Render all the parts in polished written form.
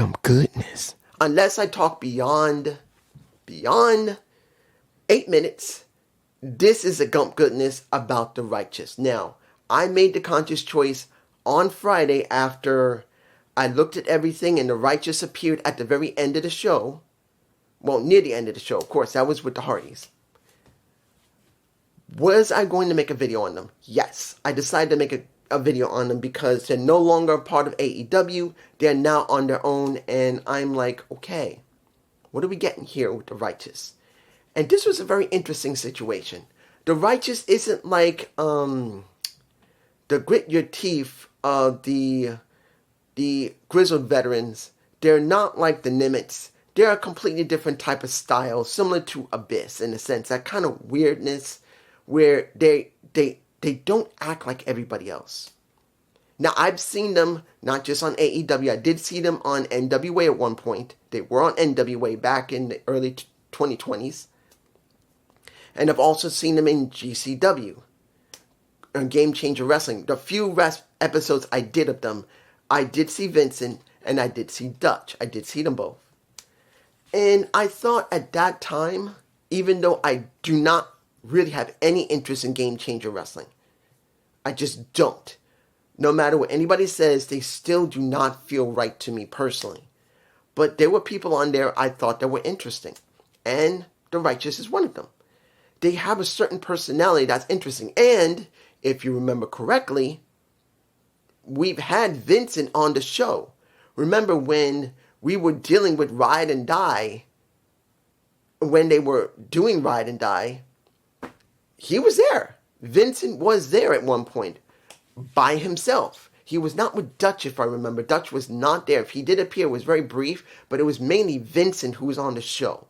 gump goodness. Unless I talk beyond 8 minutes, this is a gump goodness about the righteous. Now, I made the conscious choice on Friday after I looked at everything and the righteous appeared at the very end of the show. Well, near the end of the show, of course. That was with the Hardys. Was I going to make a video on them? Yes. I decided to make a video on them because they're no longer a part of AEW. They're now on their own. And I'm like, okay, what are we getting here with the righteous? And this was a very interesting situation. The righteous isn't like the grit your teeth of the grizzled veterans. They're not like the Nimitz. They're a completely different type of style, similar to Abyss in a sense. That kind of weirdness where they don't act like everybody else. Now, I've seen them not just on AEW. I did see them on NWA at one point. They were on NWA back in the early 2020s. And I've also seen them in GCW, Game Changer Wrestling. The few episodes I did of them, I did see Vincent and I did see Dutch. I did see them both. And I thought at that time, even though I do not really have any interest in Game Changer Wrestling, I just don't. No matter what anybody says, they still do not feel right to me personally. But there were people on there I thought that were interesting. And the Righteous is one of them. They have a certain personality that's interesting. And, if you remember correctly, we've had Vincent on the show. Remember when we were dealing with Ride and Die, when they were doing Ride and Die, he was there. Vincent was there at one point by himself. He was not with Dutch, if I remember. Dutch was not there. If he did appear, it was very brief, but it was mainly Vincent who was on the show.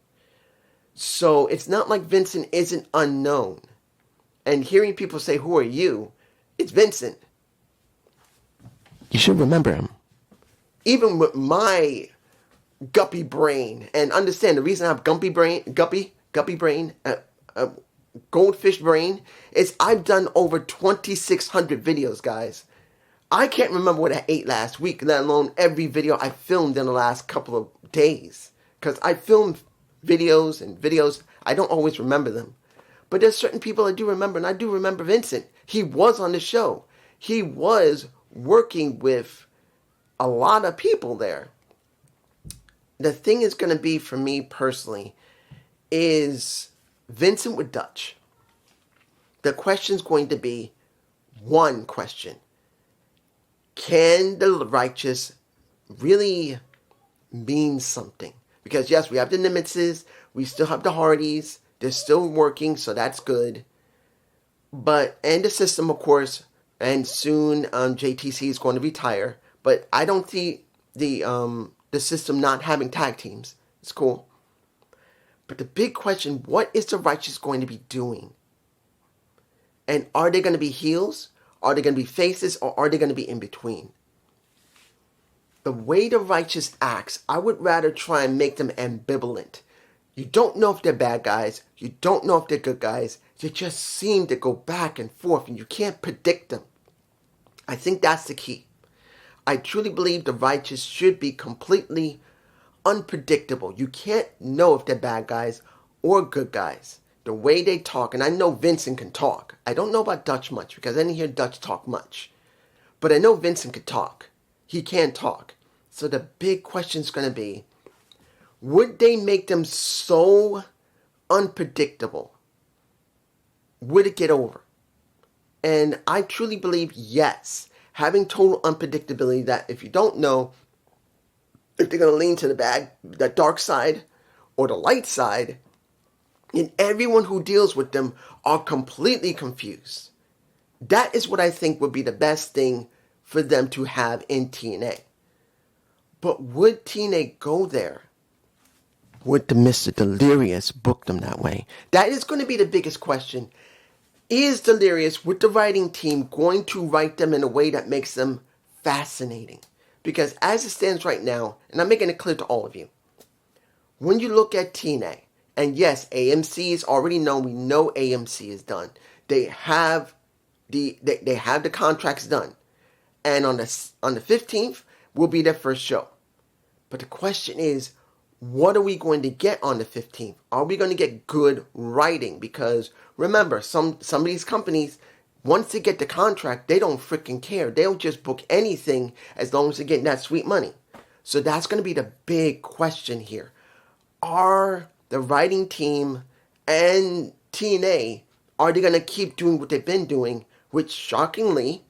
So it's not like Vincent isn't unknown. And hearing people say, who are you? It's Vincent. You should remember him. Even with my guppy brain, and understand the reason I have guppy brain, goldfish brain, is I've done over 2,600 videos, guys. I can't remember what I ate last week, let alone every video I filmed in the last couple of days. Because I filmed videos, I don't always remember them. But there's certain people I do remember, and I do remember Vincent. He was on the show. He was working with a lot of people there. The thing is going to be, for me personally, is Vincent with Dutch. The question's going to be one question. Can the Righteous really mean something? Because yes, we have the Nimitzes, we still have the Hardys, they're still working, so that's good. But, and the system, of course, and soon JTC is going to retire. But I don't see the system not having tag teams. It's cool. But the big question, what is the Righteous going to be doing? And are they going to be heels? Are they going to be faces? Or are they going to be in between? The way the Righteous acts, I would rather try and make them ambivalent. You don't know if they're bad guys. You don't know if they're good guys. They just seem to go back and forth and you can't predict them. I think that's the key. I truly believe the Righteous should be completely unpredictable. You can't know if they're bad guys or good guys. The way they talk, and I know Vincent can talk. I don't know about Dutch much because I didn't hear Dutch talk much. But I know Vincent can talk. He can talk. So the big question is going to be, would they make them so unpredictable? Would it get over? And I truly believe yes. Having total unpredictability, that if you don't know if they're going to lean to the dark side or the light side, and everyone who deals with them are completely confused. That is what I think would be the best thing for them to have in TNA. But would TNA go there? Would the Mr. Delirious book them that way? That is going to be the biggest question. Is Delirious, with the writing team, going to write them in a way that makes them fascinating? Because as it stands right now, and I'm making it clear to all of you, when you look at TNA, and yes, AMC is already known. We know AMC is done. They have the contracts done. And on the 15th will be their first show. But the question is, what are we going to get on the 15th? Are we going to get good writing? Because remember, some of these companies, once they get the contract, they don't freaking care. They'll just book anything as long as they're getting that sweet money. So that's going to be the big question here. Are the writing team and TNA, are they going to keep doing what they've been doing? Which, shockingly,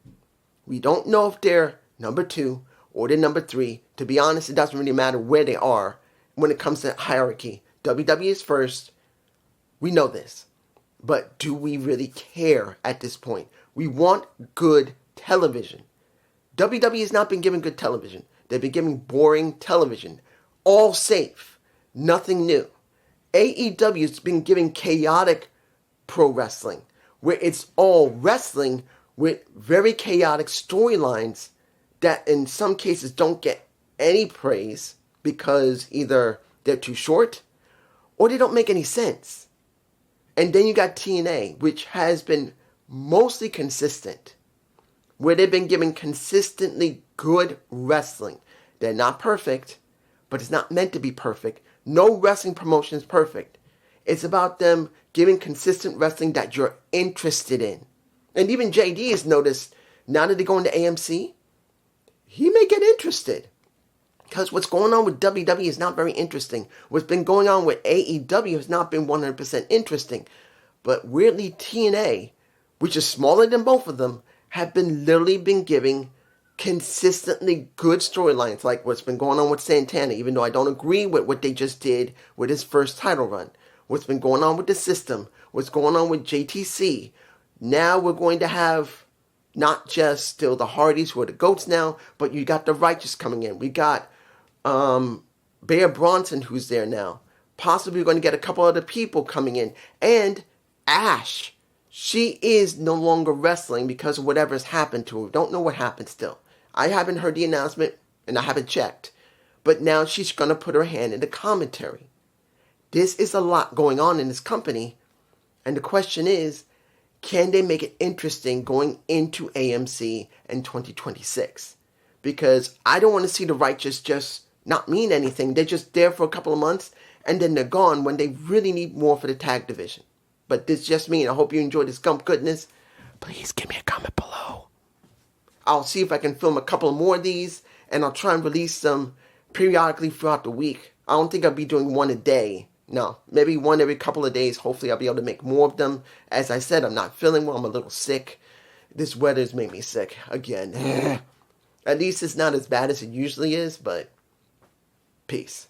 we don't know if they're number 2 or they're number 3. To be honest, it doesn't really matter where they are when it comes to hierarchy. WWE is first. We know this. But do we really care at this point? We want good television. WWE has not been given good television. They've been giving boring television. All safe. Nothing new. AEW has been giving chaotic pro wrestling, where it's all wrestling with very chaotic storylines that in some cases don't get any praise because either they're too short or they don't make any sense. And then you got TNA, which has been mostly consistent, where they've been giving consistently good wrestling. They're not perfect, but it's not meant to be perfect. No wrestling promotion is perfect. It's about them giving consistent wrestling that you're interested in. And even JD has noticed, now that they go into AMC, he may get interested. Because what's going on with WWE is not very interesting. What's been going on with AEW has not been 100% interesting. But weirdly, TNA, which is smaller than both of them, have been literally been giving consistently good storylines, like what's been going on with Santana, even though I don't agree with what they just did with his first title run. What's been going on with the system, what's going on with JTC. Now we're going to have not just still the Hardys who are the GOATs now, but you got the Righteous coming in. We got Bear Bronson who's there now. Possibly we're going to get a couple other people coming in. And Ash. She is no longer wrestling because of whatever's happened to her. Don't know what happened still. I haven't heard the announcement and I haven't checked. But now she's going to put her hand in the commentary. This is a lot going on in this company. And the question is, can they make it interesting going into AMC in 2026? Because I don't want to see the Righteous just not mean anything. They're just there for a couple of months and then they're gone when they really need more for the tag division. But this is just me, and I hope you enjoyed this gump goodness. Please give me a comment below. I'll see if I can film a couple more of these, and I'll try and release them periodically throughout the week. I don't think I'll be doing one a day. No, maybe one every couple of days. Hopefully I'll be able to make more of them. As I said, I'm not feeling well. I'm a little sick. This weather's made me sick again. At least it's not as bad as it usually is, but peace.